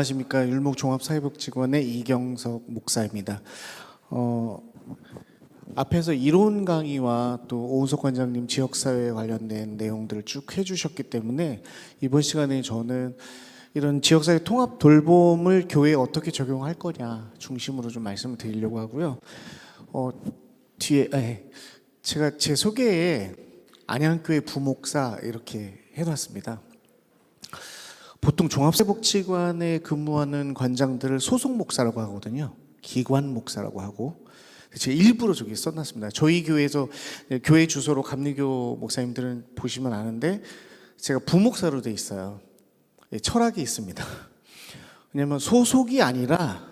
안녕하십니까. 율목종합사회복지관의 이경석 목사입니다. 앞에서 이론 강의와 또 오은석 관장님 지역사회에 관련된 내용들을 쭉 해주셨기 때문에 이번 시간에 저는 이런 지역사회 통합 돌봄을 교회에 어떻게 적용할 거냐 중심으로 좀 말씀을 드리려고 하고요. 제가 제 소개에 안양교회 부목사 이렇게 해놨습니다. 보통 종합사회복지관에 근무하는 관장들을 소속 목사라고 하거든요. 기관 목사라고 하고. 제가 일부러 저기 써놨습니다. 저희 교회에서 교회 주소로 감리교 목사님들은 보시면 아는데 제가 부목사로 돼 있어요. 철학이 있습니다. 왜냐하면 소속이 아니라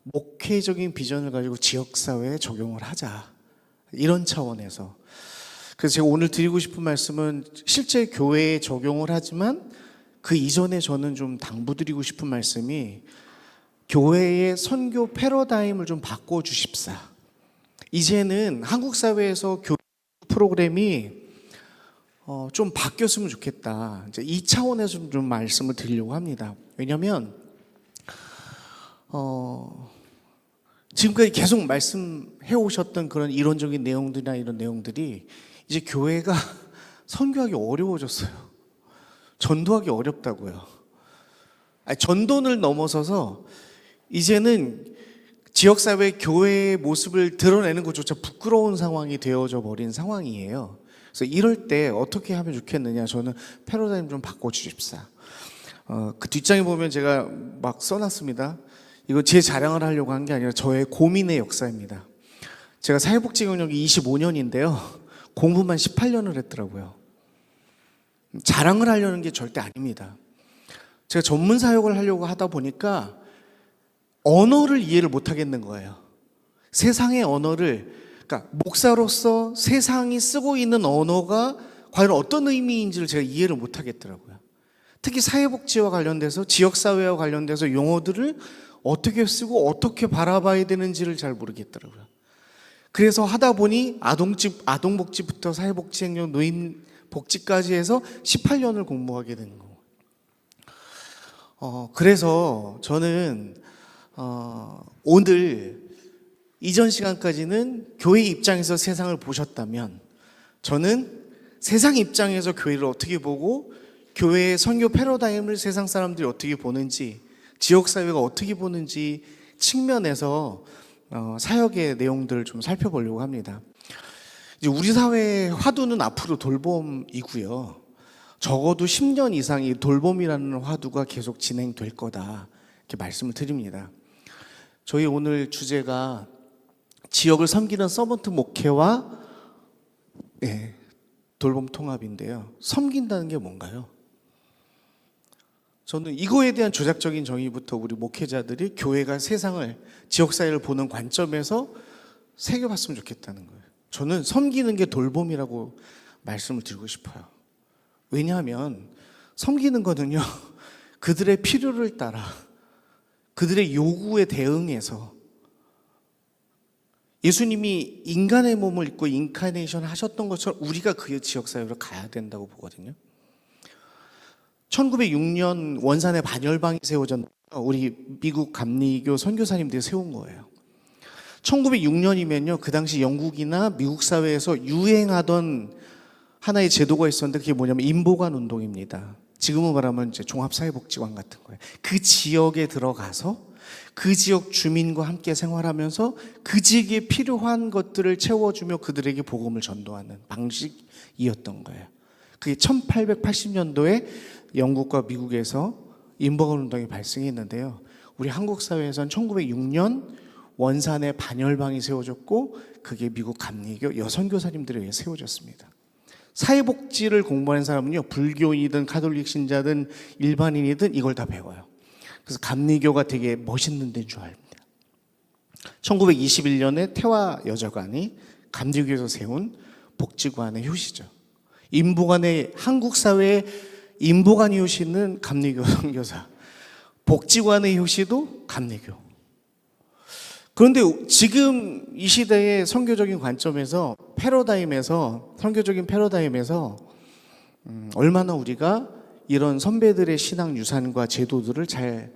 목회적인 비전을 가지고 지역사회에 적용을 하자, 이런 차원에서. 그래서 제가 오늘 드리고 싶은 말씀은 실제 교회에 적용을 하지만 그 이전에 저는 좀 당부드리고 싶은 말씀이 교회의 선교 패러다임을 좀 바꿔주십사. 이제는 한국 사회에서 교육 프로그램이 좀 바뀌었으면 좋겠다. 이제 이 차원에서 좀 말씀을 드리려고 합니다. 왜냐하면 지금까지 계속 말씀해 오셨던 그런 이론적인 내용들이나 이런 내용들이 이제 교회가 선교하기 어려워졌어요. 전도하기 어렵다고요. 전도를 넘어서서 이제는 지역사회 교회의 모습을 드러내는 것조차 부끄러운 상황이 되어져 버린 상황이에요. 그래서 이럴 때 어떻게 하면 좋겠느냐, 저는 패러다임 좀 바꿔주십사. 그 뒷장에 보면 제가 막 써놨습니다. 이거 제 자랑을 하려고 한 게 아니라 저의 고민의 역사입니다. 제가 사회복지 경력이 25년인데요 공부만 18년을 했더라고요. 자랑을 하려는 게 절대 아닙니다. 제가 전문 사역을 하려고 하다 보니까 언어를 이해를 못 하겠는 거예요. 세상의 언어를, 그러니까 목사로서 세상이 쓰고 있는 언어가 과연 어떤 의미인지를 제가 이해를 못 하겠더라고요. 특히 사회복지와 관련돼서, 지역사회와 관련돼서 용어들을 어떻게 쓰고 어떻게 바라봐야 되는지를 잘 모르겠더라고요. 그래서 하다 보니 아동복지부터 사회복지 행정, 노인 복지까지 해서 18년을 공부하게 된 거고. 그래서 저는 오늘 이전 시간까지는 교회 입장에서 세상을 보셨다면, 저는 세상 입장에서 교회를 어떻게 보고 교회의 선교 패러다임을 세상 사람들이 어떻게 보는지, 지역사회가 어떻게 보는지 측면에서 사역의 내용들을 좀 살펴보려고 합니다. 이제 우리 사회의 화두는 앞으로 돌봄이고요. 적어도 10년 이상 이 돌봄이라는 화두가 계속 진행될 거다, 이렇게 말씀을 드립니다. 저희 오늘 주제가 지역을 섬기는 서번트 목회와 돌봄 통합인데요. 섬긴다는 게 뭔가요? 저는 이거에 대한 조작적인 정의부터 우리 목회자들이 교회가 세상을, 지역사회를 보는 관점에서 새겨봤으면 좋겠다는 거예요. 저는 섬기는 게 돌봄이라고 말씀을 드리고 싶어요. 왜냐하면 섬기는 거는요, 그들의 필요를 따라, 그들의 요구에 대응해서, 예수님이 인간의 몸을 입고 인카네이션 하셨던 것처럼 우리가 그 지역사회로 가야 된다고 보거든요. 1906년 원산에 반열방이 세워졌는데요, 우리 미국 감리교 선교사님들이 세운 거예요. 1906년이면요, 그 당시 영국이나 미국 사회에서 유행하던 하나의 제도가 있었는데 그게 뭐냐면 임보관 운동입니다. 지금은 말하면 이제 종합사회복지관 같은 거예요. 그 지역에 들어가서 그 지역 주민과 함께 생활하면서 그 지역에 필요한 것들을 채워주며 그들에게 복음을 전도하는 방식이었던 거예요. 그게 1880년도에 영국과 미국에서 임보관 운동이 발생했는데요, 우리 한국 사회에서는 1906년 원산에 반열방이 세워졌고 그게 미국 감리교 여선교사님들에 의해 세워졌습니다. 사회복지를 공부하는 사람은요, 불교인이든 가톨릭 신자든 일반인이든 이걸 다 배워요. 그래서 감리교가 되게 멋있는 데인 줄 압니다. 1921년에 태화 여자관이 감리교에서 세운 복지관의 효시죠. 임보관의, 한국 사회의 임보관의 효시는 감리교 선교사, 복지관의 효시도 감리교. 그런데 지금 이 시대의 선교적인 관점에서, 패러다임에서, 선교적인 패러다임에서 얼마나 우리가 이런 선배들의 신앙 유산과 제도들을 잘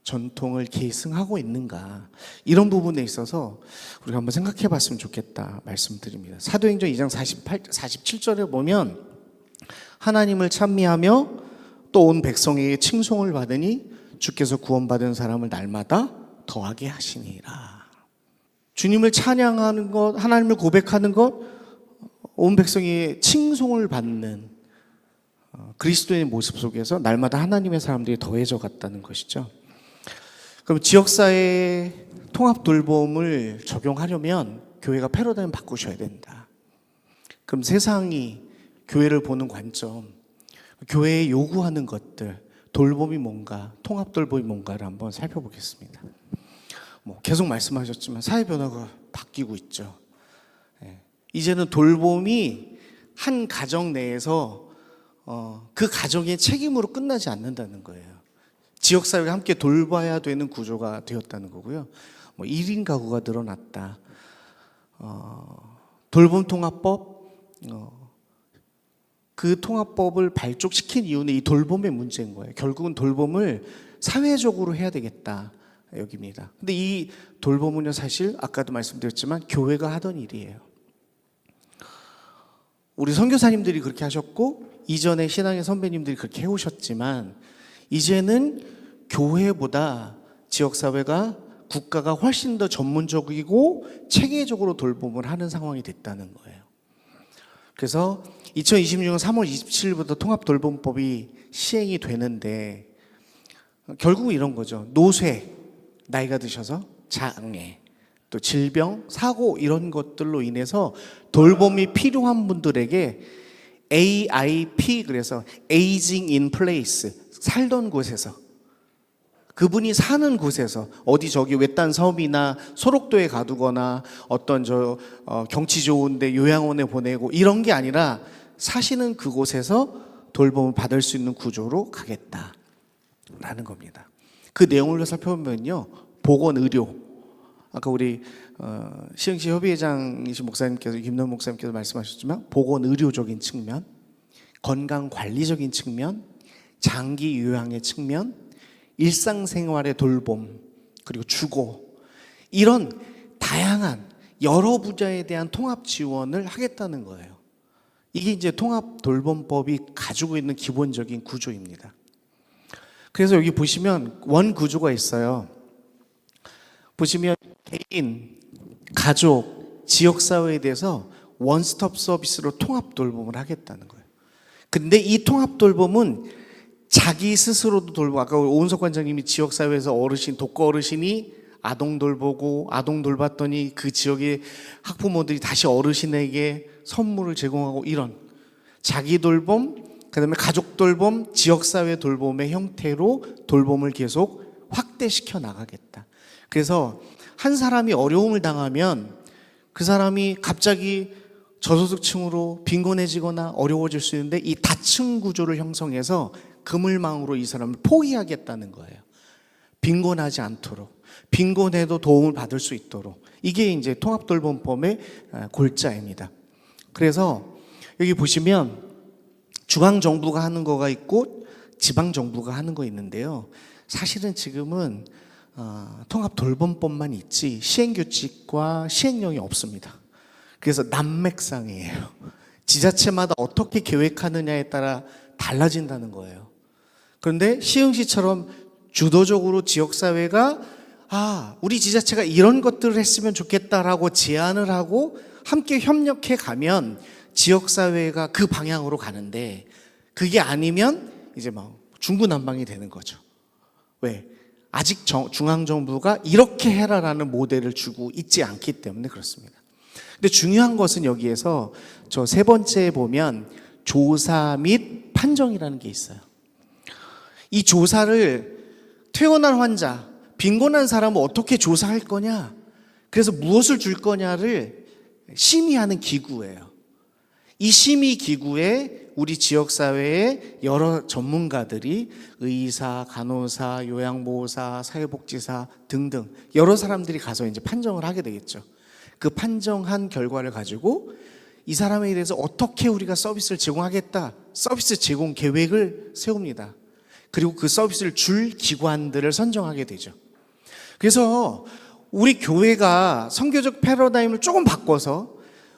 전통을 계승하고 있는가, 이런 부분에 있어서 우리가 한번 생각해 봤으면 좋겠다 말씀드립니다. 사도행전 2장 47절에 보면 하나님을 찬미하며 또 온 백성에게 칭송을 받으니 주께서 구원받은 사람을 날마다 더하게 하시니라. 주님을 찬양하는 것, 하나님을 고백하는 것, 온 백성이 칭송을 받는 그리스도의 모습 속에서 날마다 하나님의 사람들이 더해져 갔다는 것이죠. 그럼 지역사회 통합 돌봄을 적용하려면 교회가 패러다임 바꾸셔야 된다. 그럼 세상이 교회를 보는 관점, 교회에 요구하는 것들, 돌봄이 뭔가, 통합 돌봄이 뭔가를 한번 살펴보겠습니다. 계속 말씀하셨지만 사회 변화가 바뀌고 있죠. 이제는 돌봄이 한 가정 내에서 그 가정의 책임으로 끝나지 않는다는 거예요. 지역사회가 함께 돌봐야 되는 구조가 되었다는 거고요. 1인 가구가 늘어났다. 돌봄통합법, 그 통합법을 발족시킨 이유는 이 돌봄의 문제인 거예요. 결국은 돌봄을 사회적으로 해야 되겠다 여깁니다. 근데 이 돌봄은요, 사실 아까도 말씀드렸지만 교회가 하던 일이에요. 우리 선교사님들이 그렇게 하셨고 이전에 신앙의 선배님들이 그렇게 해오셨지만 이제는 교회보다 지역사회가, 국가가 훨씬 더 전문적이고 체계적으로 돌봄을 하는 상황이 됐다는 거예요. 그래서 2026년 3월 27일부터 통합돌봄법이 시행이 되는데 결국은 이런 거죠. 노쇠, 나이가 드셔서 장애, 또 질병, 사고 이런 것들로 인해서 돌봄이 필요한 분들에게 AIP, 그래서 Aging in Place, 살던 곳에서, 그분이 사는 곳에서, 어디 저기 외딴 섬이나 소록도에 가두거나 어떤 경치 좋은데 요양원에 보내고 이런 게 아니라 사시는 그곳에서 돌봄을 받을 수 있는 구조로 가겠다라는 겁니다. 그 내용을 살펴보면요, 보건의료, 아까 우리 시흥시 협의회장이신 목사님께서, 김노 목사님께서 말씀하셨지만 보건의료적인 측면, 건강관리적인 측면, 장기 요양의 측면, 일상생활의 돌봄, 그리고 주거, 이런 다양한 여러 분야에 대한 통합 지원을 하겠다는 거예요. 이게 이제 통합돌봄법이 가지고 있는 기본적인 구조입니다. 그래서 여기 보시면 원 구조가 있어요. 보시면 개인, 가족, 지역사회에 대해서 원스톱 서비스로 통합돌봄을 하겠다는 거예요. 근데 이 통합돌봄은 자기 스스로도 돌보고, 아까 오은석 관장님이 지역사회에서 어르신, 독거 어르신이 아동 돌보고, 아동 돌봤더니 그 지역의 학부모들이 다시 어르신에게 선물을 제공하고, 이런 자기 돌봄, 그 다음에 가족 돌봄, 지역사회 돌봄의 형태로 돌봄을 계속 확대시켜 나가겠다. 그래서 한 사람이 어려움을 당하면 그 사람이 갑자기 저소득층으로 빈곤해지거나 어려워질 수 있는데 이 다층 구조를 형성해서 그물망으로 이 사람을 포위하겠다는 거예요. 빈곤하지 않도록, 빈곤해도 도움을 받을 수 있도록. 이게 이제 통합돌봄법의 골자입니다. 그래서 여기 보시면 중앙정부가 하는 거가 있고 지방정부가 하는 거 있는데요. 사실은 지금은 통합돌봄법만 있지 시행규칙과 시행령이 없습니다. 그래서 난맥상이에요. 지자체마다 어떻게 계획하느냐에 따라 달라진다는 거예요. 그런데 시흥시처럼 주도적으로 지역사회가 우리 지자체가 이런 것들을 했으면 좋겠다라고 제안을 하고 함께 협력해 가면 지역사회가 그 방향으로 가는데, 그게 아니면 이제 막 중구난방이 되는 거죠. 왜? 아직 중앙정부가 이렇게 해라라는 모델을 주고 있지 않기 때문에 그렇습니다. 근데 중요한 것은 여기에서 저 세 번째에 보면 조사 및 판정이라는 게 있어요. 이 조사를 퇴원한 환자, 빈곤한 사람은 어떻게 조사할 거냐, 그래서 무엇을 줄 거냐를 심의하는 기구예요. 이 심의 기구에 우리 지역사회의 여러 전문가들이 의사, 간호사, 요양보호사, 사회복지사 등등 여러 사람들이 가서 이제 판정을 하게 되겠죠. 그 판정한 결과를 가지고 이 사람에 대해서 어떻게 우리가 서비스를 제공하겠다, 서비스 제공 계획을 세웁니다. 그리고 그 서비스를 줄 기관들을 선정하게 되죠. 그래서 우리 교회가 선교적 패러다임을 조금 바꿔서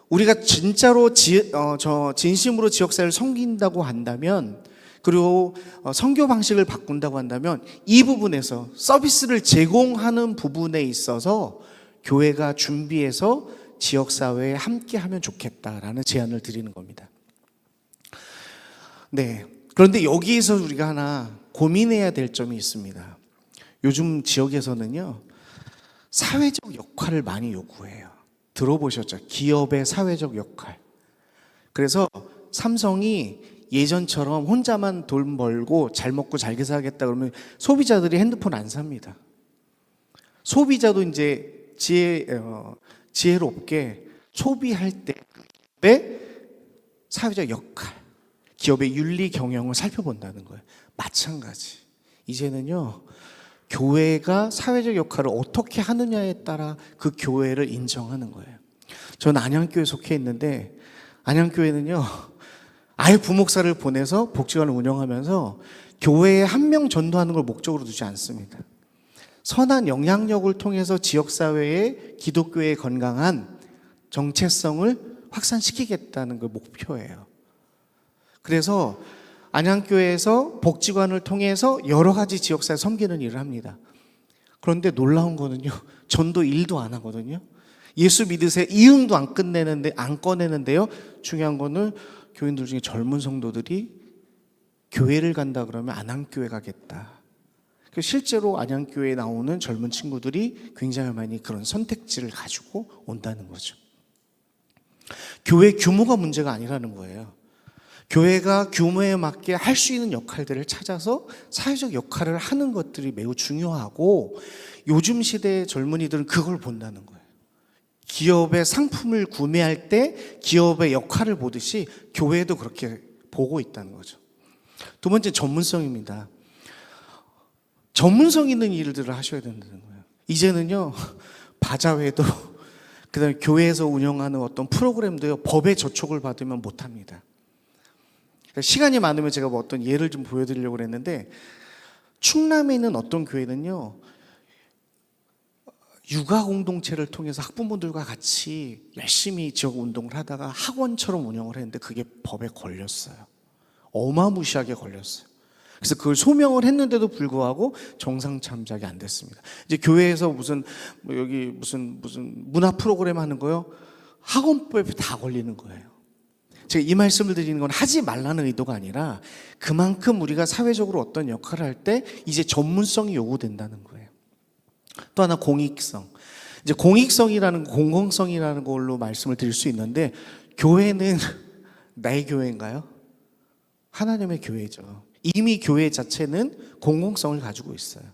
우리가 진짜로 진심으로 지역사회를 섬긴다고 한다면, 그리고 선교 방식을 바꾼다고 한다면, 이 부분에서 서비스를 제공하는 부분에 있어서 교회가 준비해서 지역사회에 함께 하면 좋겠다라는 제안을 드리는 겁니다. 네. 그런데 여기에서 우리가 하나 고민해야 될 점이 있습니다. 요즘 지역에서는요, 사회적 역할을 많이 요구해요. 들어보셨죠? 기업의 사회적 역할. 그래서 삼성이 예전처럼 혼자만 돈 벌고 잘 먹고 잘 살겠다 그러면 소비자들이 핸드폰 안 삽니다. 소비자도 이제 지혜롭게 소비할 때의 사회적 역할, 기업의 윤리 경영을 살펴본다는 거예요. 마찬가지. 이제는요, 교회가 사회적 역할을 어떻게 하느냐에 따라 그 교회를 인정하는 거예요. 저는 안양교회 속해 있는데, 안양교회는요, 아예 부목사를 보내서 복지관을 운영하면서 교회에 한 명 전도하는 걸 목적으로 두지 않습니다. 선한 영향력을 통해서 지역사회의 기독교의 건강한 정체성을 확산시키겠다는 그 목표예요. 그래서 안양교회에서 복지관을 통해서 여러 가지 지역사회 섬기는 일을 합니다. 그런데 놀라운 거는요, 전도 일도 안 하거든요. 예수 믿으세요 이응도 안 꺼내는데요. 중요한 거는 교인들 중에 젊은 성도들이 교회를 간다 그러면 안양교회 가겠다. 실제로 안양교회에 나오는 젊은 친구들이 굉장히 많이 그런 선택지를 가지고 온다는 거죠. 교회 규모가 문제가 아니라는 거예요. 교회가 규모에 맞게 할 수 있는 역할들을 찾아서 사회적 역할을 하는 것들이 매우 중요하고, 요즘 시대의 젊은이들은 그걸 본다는 거예요. 기업의 상품을 구매할 때 기업의 역할을 보듯이 교회도 그렇게 보고 있다는 거죠. 두 번째, 전문성입니다. 전문성 있는 일들을 하셔야 된다는 거예요. 이제는요, 바자회도 그다음에 교회에서 운영하는 어떤 프로그램도요, 법에 저촉을 받으면 못합니다. 시간이 많으면 제가 뭐 어떤 예를 좀 보여드리려고 그랬는데, 충남에 있는 어떤 교회는요, 육아 공동체를 통해서 학부모들과 같이 열심히 지역 운동을 하다가 학원처럼 운영을 했는데 그게 법에 걸렸어요. 어마무시하게 걸렸어요. 그래서 그걸 소명을 했는데도 불구하고 정상 참작이 안 됐습니다. 이제 교회에서 무슨 문화 프로그램 하는 거요, 학원법에 다 걸리는 거예요. 제가 이 말씀을 드리는 건 하지 말라는 의도가 아니라 그만큼 우리가 사회적으로 어떤 역할을 할 때 이제 전문성이 요구된다는 거예요. 또 하나, 공익성. 이제 공익성이라는, 공공성이라는 걸로 말씀을 드릴 수 있는데, 교회는 나의 교회인가요? 하나님의 교회죠. 이미 교회 자체는 공공성을 가지고 있어요.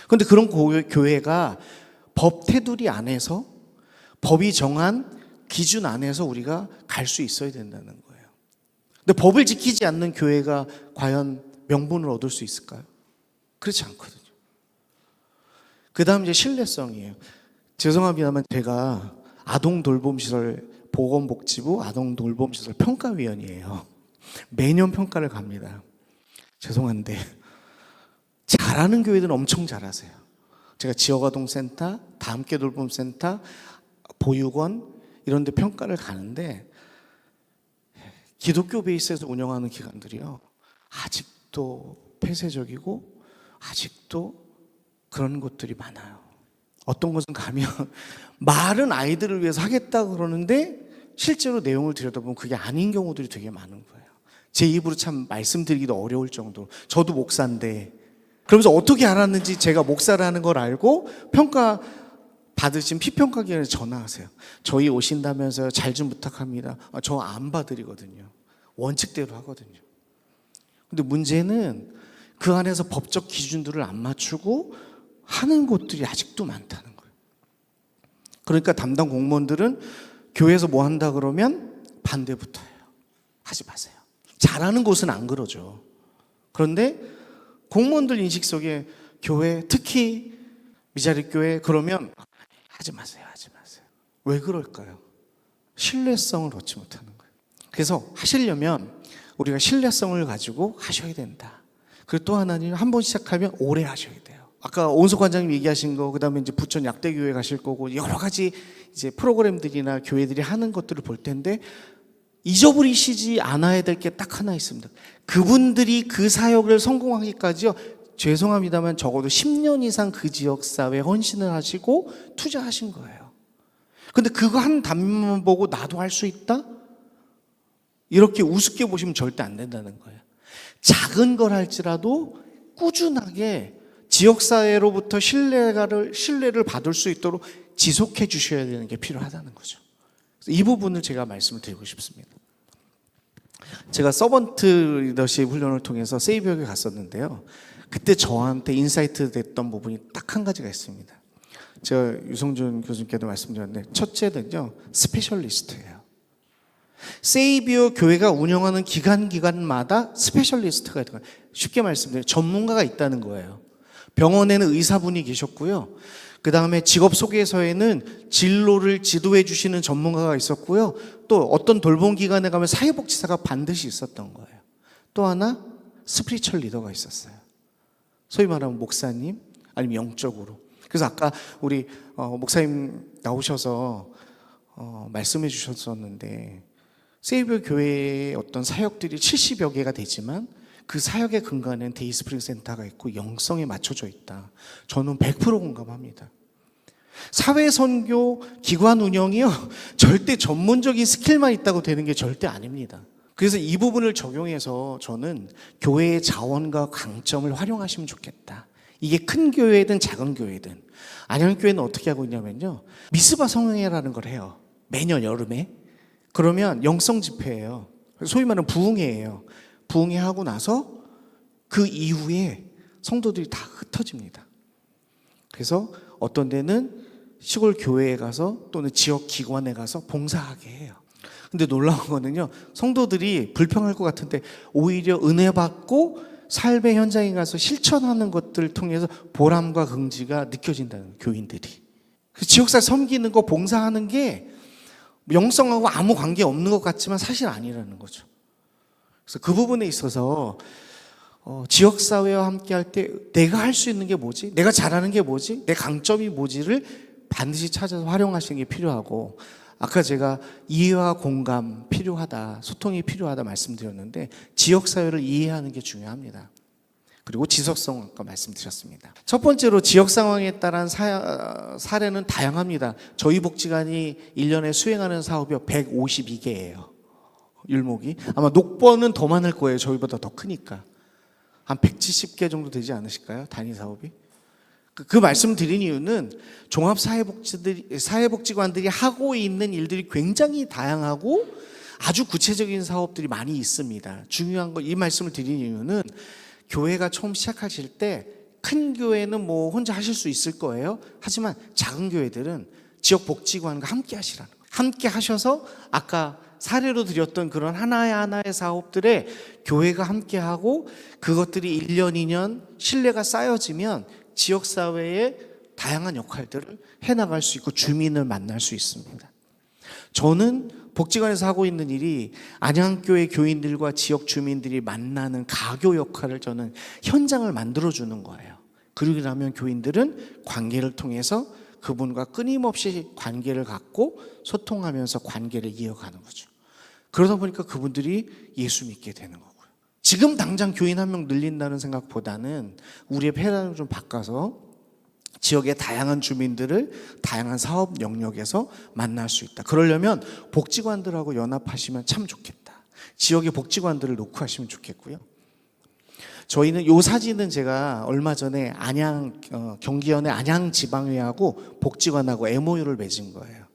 그런데 그런 교회가 법 테두리 안에서, 법이 정한 기준 안에서 우리가 갈 수 있어야 된다는 거예요. 근데 법을 지키지 않는 교회가 과연 명분을 얻을 수 있을까요? 그렇지 않거든요. 그 다음 이제 신뢰성이에요. 죄송합니다만 제가 아동돌봄시설 보건복지부 아동돌봄시설 평가위원이에요. 매년 평가를 갑니다. 죄송한데 잘하는 교회들은 엄청 잘하세요. 제가 지역아동센터, 다함께 돌봄센터, 보육원 이런 데 평가를 가는데, 기독교 베이스에서 운영하는 기관들이요, 아직도 폐쇄적이고 아직도 그런 곳들이 많아요. 어떤 곳은 가면 말은 아이들을 위해서 하겠다 그러는데 실제로 내용을 들여다보면 그게 아닌 경우들이 되게 많은 거예요. 제 입으로 참 말씀드리기도 어려울 정도로. 저도 목사인데, 그러면서 어떻게 알았는지, 제가 목사라는 걸 알고 평가 받으신 피평가기관에 전화하세요. 저희 오신다면서요, 잘 좀 부탁합니다. 저 안 봐드리거든요. 원칙대로 하거든요. 근데 문제는 그 안에서 법적 기준들을 안 맞추고 하는 곳들이 아직도 많다는 거예요. 그러니까 담당 공무원들은 교회에서 뭐 한다 그러면 반대부터 해요. 하지 마세요. 잘하는 곳은 안 그러죠. 그런데 공무원들 인식 속에 교회, 특히 미자립교회 그러면 하지 마세요. 왜 그럴까요? 신뢰성을 얻지 못하는 거예요. 그래서 하시려면 우리가 신뢰성을 가지고 하셔야 된다. 그리고 또 하나는 한 번 시작하면 오래 하셔야 돼요. 아까 온석 관장님 얘기하신 거, 그다음에 이제 부천 약대교회 가실 거고 여러 가지 이제 프로그램들이나 교회들이 하는 것들을 볼 텐데 잊어버리시지 않아야 될 게 딱 하나 있습니다. 그분들이 그 사역을 성공하기까지요. 죄송합니다만 적어도 10년 이상 그 지역 사회에 헌신을 하시고 투자하신 거예요. 근데 그거 한 단면만 보고 나도 할 수 있다? 이렇게 우습게 보시면 절대 안 된다는 거예요. 작은 걸 할지라도 꾸준하게 지역사회로부터 신뢰를 받을 수 있도록 지속해 주셔야 되는 게 필요하다는 거죠. 이 부분을 제가 말씀을 드리고 싶습니다. 제가 서번트 리더십 훈련을 통해서 세이비역에 갔었는데요. 그때 저한테 인사이트 됐던 부분이 딱 한 가지가 있습니다. 제가 유성준 교수님께도 말씀드렸는데 첫째는요, 스페셜리스트예요. 세이비어 교회가 운영하는 기관마다 스페셜리스트가 있는 거예요. 쉽게 말씀드리면 전문가가 있다는 거예요. 병원에는 의사분이 계셨고요. 그 다음에 직업 소개서에는 진로를 지도해 주시는 전문가가 있었고요. 또 어떤 돌봄 기관에 가면 사회복지사가 반드시 있었던 거예요. 또 하나 스피리추얼 리더가 있었어요. 소위 말하면 목사님 아니면 영적으로. 그래서 아까 우리 목사님 나오셔서 말씀해 주셨었는데 세이비어 교회의 어떤 사역들이 70여 개가 되지만 그 사역의 근간에는 데이스프링 센터가 있고 영성에 맞춰져 있다. 저는 100% 공감합니다. 사회선교 기관 운영이요, 절대 전문적인 스킬만 있다고 되는 게 절대 아닙니다. 그래서 이 부분을 적용해서 저는 교회의 자원과 강점을 활용하시면 좋겠다. 이게 큰 교회든 작은 교회든. 안양교회는 어떻게 하고 있냐면요, 미스바 성회라는 걸 해요. 매년 여름에. 그러면 영성 집회예요. 소위 말하는 부흥회예요. 부흥회하고 나서 그 이후에 성도들이 다 흩어집니다. 그래서 어떤 데는 시골 교회에 가서 또는 지역 기관에 가서 봉사하게 해요. 근데 놀라운 거는요, 성도들이 불평할 것 같은데 오히려 은혜 받고 삶의 현장에 가서 실천하는 것들을 통해서 보람과 긍지가 느껴진다는, 교인들이. 지역사회 섬기는 거, 봉사하는 게 영성하고 아무 관계 없는 것 같지만 사실 아니라는 거죠. 그래서 그 부분에 있어서 지역사회와 함께 할 때 내가 할 수 있는 게 뭐지? 내가 잘하는 게 뭐지? 내 강점이 뭐지를 반드시 찾아서 활용하시는 게 필요하고, 아까 제가 이해와 공감 필요하다, 소통이 필요하다 말씀드렸는데 지역사회를 이해하는 게 중요합니다. 그리고 지속성 아까 말씀드렸습니다. 첫 번째로 지역 상황에 따른 사례는 다양합니다. 저희 복지관이 1년에 수행하는 사업이 152개예요. 율목이. 아마 녹번은 더 많을 거예요. 저희보다 더 크니까. 한 170개 정도 되지 않으실까요? 단위 사업이. 그 말씀 드린 이유는 사회복지관들이 하고 있는 일들이 굉장히 다양하고 아주 구체적인 사업들이 많이 있습니다. 중요한 거, 이 말씀을 드린 이유는 교회가 처음 시작하실 때 큰 교회는 뭐 혼자 하실 수 있을 거예요. 하지만 작은 교회들은 지역 복지관과 함께 하시라는 거예요. 함께 하셔서 아까 사례로 드렸던 그런 하나의 사업들에 교회가 함께 하고 그것들이 1년, 2년 신뢰가 쌓여지면 지역사회의 다양한 역할들을 해나갈 수 있고 주민을 만날 수 있습니다. 저는 복지관에서 하고 있는 일이 안양교회 교인들과 지역 주민들이 만나는 가교 역할을 저는 현장을 만들어주는 거예요. 그러고 나면 교인들은 관계를 통해서 그분과 끊임없이 관계를 갖고 소통하면서 관계를 이어가는 거죠. 그러다 보니까 그분들이 예수 믿게 되는 거고요. 지금 당장 교인 한 명 늘린다는 생각보다는 우리의 패러다임을 좀 바꿔서 지역의 다양한 주민들을 다양한 사업 영역에서 만날 수 있다. 그러려면 복지관들하고 연합하시면 참 좋겠다. 지역의 복지관들을 놓고 하시면 좋겠고요. 저희는 이 사진은 제가 얼마 전에 경기현의 안양지방회하고 복지관하고 MOU를 맺은 거예요.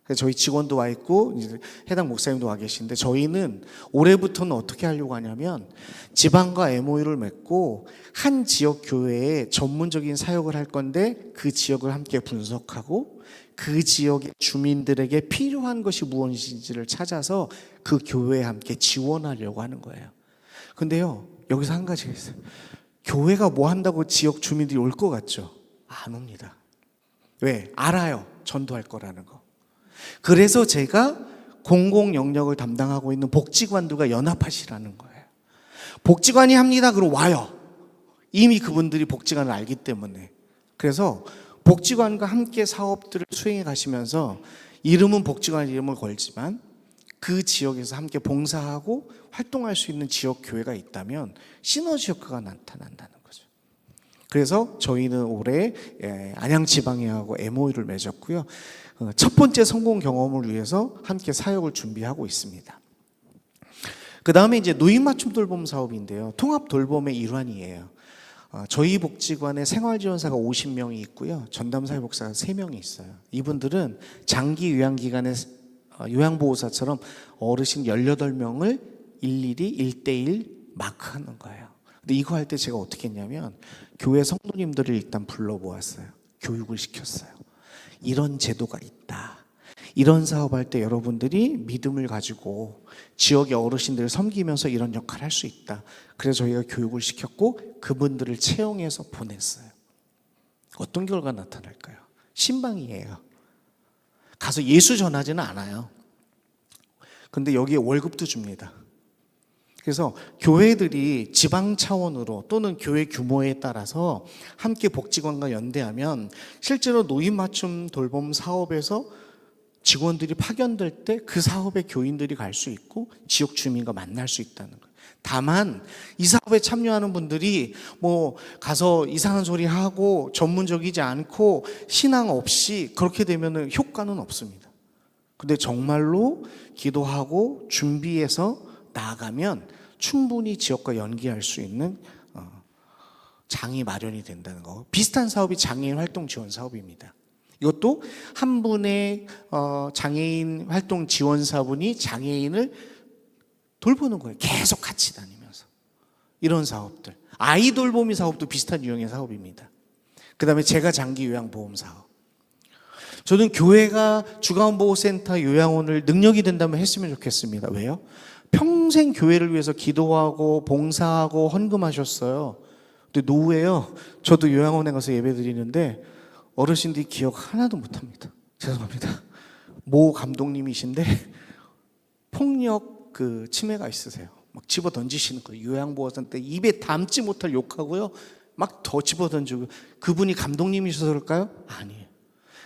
그래서 저희 직원도 와 있고 이제 해당 목사님도 와 계신데, 저희는 올해부터는 어떻게 하려고 하냐면 지방과 MOU를 맺고 한 지역 교회에 전문적인 사역을 할 건데 그 지역을 함께 분석하고 그 지역의 주민들에게 필요한 것이 무엇인지를 찾아서 그 교회에 함께 지원하려고 하는 거예요. 근데요, 여기서 한 가지가 있어요. 교회가 뭐 한다고 지역 주민들이 올 것 같죠? 안 옵니다. 왜? 알아요. 전도할 거라는 거. 그래서 제가 공공 영역을 담당하고 있는 복지관들과 연합하시라는 거예요. 복지관이 합니다. 그럼 와요. 이미 그분들이 복지관을 알기 때문에. 그래서 복지관과 함께 사업들을 수행해 가시면서 이름은 복지관 이름을 걸지만 그 지역에서 함께 봉사하고 활동할 수 있는 지역 교회가 있다면 시너지 효과가 나타난다는 거죠. 그래서 저희는 올해 안양지방의하고 MOU를 맺었고요. 첫 번째 성공 경험을 위해서 함께 사역을 준비하고 있습니다. 그 다음에 이제 노인 맞춤 돌봄 사업인데요. 통합 돌봄의 일환이에요. 저희 복지관에 생활지원사가 50명이 있고요. 전담사회복사가 3명이 있어요. 이분들은 장기 요양기관의 요양보호사처럼 어르신 18명을 일일이 1대1 마크하는 거예요. 근데 이거 할 때 제가 어떻게 했냐면 교회 성도님들을 일단 불러 모았어요. 교육을 시켰어요. 이런 제도가 있다. 이런 사업할 때 여러분들이 믿음을 가지고 지역의 어르신들을 섬기면서 이런 역할을 할 수 있다. 그래서 저희가 교육을 시켰고 그분들을 채용해서 보냈어요. 어떤 결과가 나타날까요? 신방이에요. 가서 예수 전하지는 않아요. 근데 여기에 월급도 줍니다. 그래서 교회들이 지방 차원으로 또는 교회 규모에 따라서 함께 복지관과 연대하면 실제로 노인 맞춤 돌봄 사업에서 직원들이 파견될 때 그 사업에 교인들이 갈 수 있고 지역 주민과 만날 수 있다는 거예요. 다만 이 사업에 참여하는 분들이 뭐 가서 이상한 소리 하고 전문적이지 않고 신앙 없이 그렇게 되면 효과는 없습니다. 근데 정말로 기도하고 준비해서 나아가면 충분히 지역과 연계할 수 있는 장이 마련이 된다는 거. 비슷한 사업이 장애인 활동 지원 사업입니다. 이것도 한 분의 장애인 활동 지원사분이 장애인을 돌보는 거예요. 계속 같이 다니면서. 이런 사업들. 아이 돌보미 사업도 비슷한 유형의 사업입니다. 그 다음에 제가 장기 요양보험 사업. 저는 교회가 주간보호센터 요양원을 능력이 된다면 했으면 좋겠습니다. 왜요? 평생 교회를 위해서 기도하고 봉사하고 헌금하셨어요. 근데 노후에요. 저도 요양원에 가서 예배 드리는데 어르신들이 기억 하나도 못합니다. 죄송합니다. 모 감독님이신데 폭력 치매가 있으세요. 막 집어 던지시는 거예요. 요양보호사 때 입에 담지 못할 욕하고요. 막 더 집어 던지고. 그분이 감독님이셔서 그럴까요? 아니에요.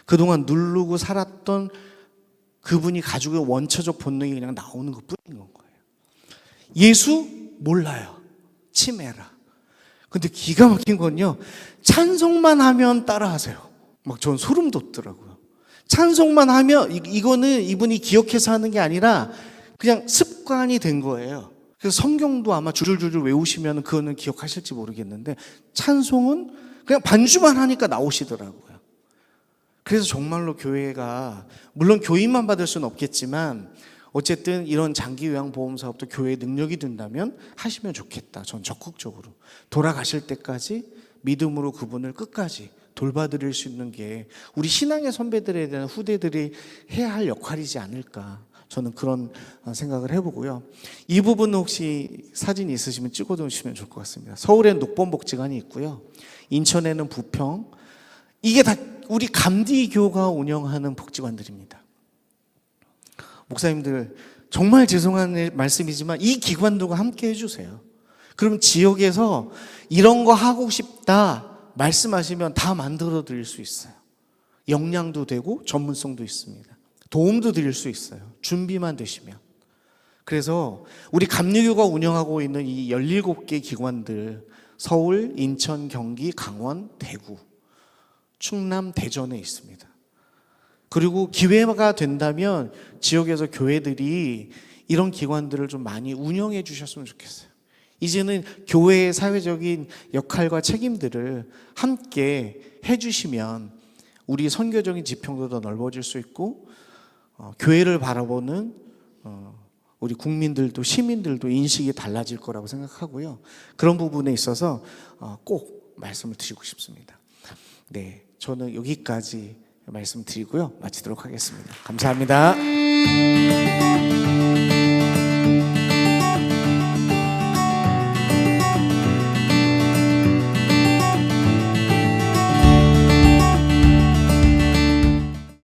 그동안 누르고 살았던 그분이 가지고 있는 원초적 본능이 그냥 나오는 것 뿐인 거예요. 예수 몰라요. 치매라. 근데 기가 막힌 건요. 찬송만 하면 따라하세요. 막 전 소름 돋더라고요. 찬송만 하면 이거는 이분이 기억해서 하는 게 아니라 그냥 습관이 된 거예요. 그래서 성경도 아마 줄줄줄 외우시면 그거는 기억하실지 모르겠는데 찬송은 그냥 반주만 하니까 나오시더라고요. 그래서 정말로 교회가 물론 교인만 받을 수는 없겠지만 어쨌든 이런 장기 요양보험 사업도 교회의 능력이 된다면 하시면 좋겠다. 전 적극적으로 돌아가실 때까지 믿음으로 그분을 끝까지 돌봐드릴 수 있는 게 우리 신앙의 선배들에 대한 후대들이 해야 할 역할이지 않을까. 저는 그런 생각을 해보고요. 이 부분은 혹시 사진이 있으시면 찍어두시면 좋을 것 같습니다. 서울에는 녹범복지관이 있고요. 인천에는 부평. 이게 다 우리 감리교가 운영하는 복지관들입니다. 목사님들 정말 죄송한 말씀이지만 이 기관들과 함께 해주세요. 그럼 지역에서 이런 거 하고 싶다 말씀하시면 다 만들어 드릴 수 있어요. 역량도 되고 전문성도 있습니다. 도움도 드릴 수 있어요. 준비만 되시면. 그래서 우리 감리교가 운영하고 있는 이 17개 기관들 서울, 인천, 경기, 강원, 대구, 충남, 대전에 있습니다. 그리고 기회가 된다면 지역에서 교회들이 이런 기관들을 좀 많이 운영해 주셨으면 좋겠어요. 이제는 교회의 사회적인 역할과 책임들을 함께 해주시면 우리 선교적인 지평도 더 넓어질 수 있고 교회를 바라보는 우리 국민들도 시민들도 인식이 달라질 거라고 생각하고요. 그런 부분에 있어서 꼭 말씀을 드리고 싶습니다. 네, 저는 여기까지 말씀드리고요. 마치도록 하겠습니다. 감사합니다.